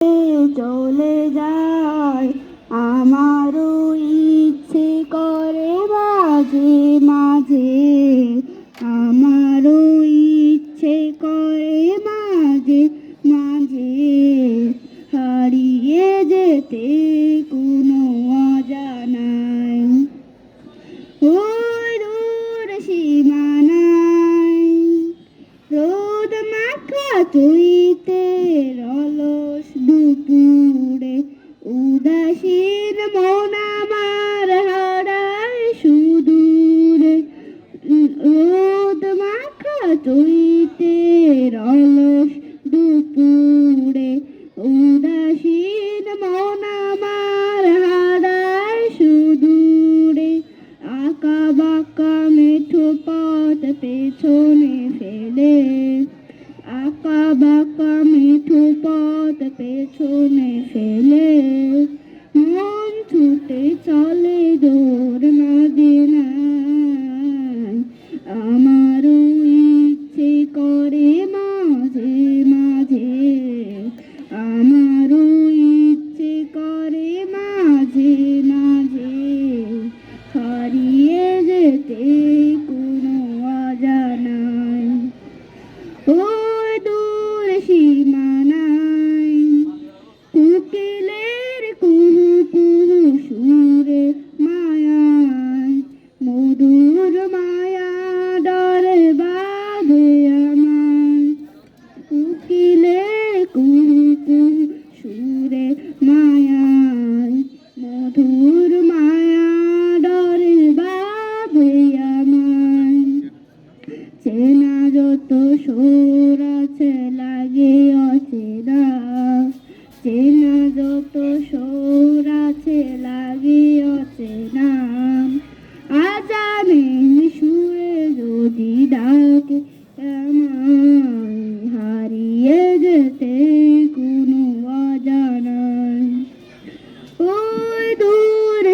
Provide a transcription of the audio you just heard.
চলে যায় আমারও ইচ্ছে করে মাঝে মাঝে, আমারও ইচ্ছে করে মাঝে মাঝে হারিয়ে যেতে কোনো অজানায়, ওই দূর সীমানায় রোদ মাখা চৈতের অলস দুপুরে উদাসীন মন আমার হারায় সুদূরে, রোদ মাখা চৈতের অলস দুপুরে উদাসীন মন আমার হারায় সুদূরে, আঁকা বাঁকা মেঠো পথ পেছনে ফেলে, আঁকা বাঁকা মেঠো পথ পেছনে ফেলে মন ছুটে চলে দূর মদিনায়, আমারও ইচ্ছে করে মাঝে মাঝে, আমারও ইচ্ছে করে মাঝে মাঝে হারিয়ে যেতে কোনো অজানায়, ওই দূর সীমানায় কোকিলের কুহু কুহু সুরে মায়ায় মধুর মায়া ডরে বাঁধে আমায়, কোকিলের কুহু কুহু সুরে মায়ায় মধুর মায়া ডরে বাঁধে আমায়, চেনা যত সুর আছে লাগে অচেনা, চেনা যত সুর আছে লাগে অচেনা, আজানে সুরে যদি ডাকে আমায় হারিয়ে যেতে কোনো অজানায়, ওই দূর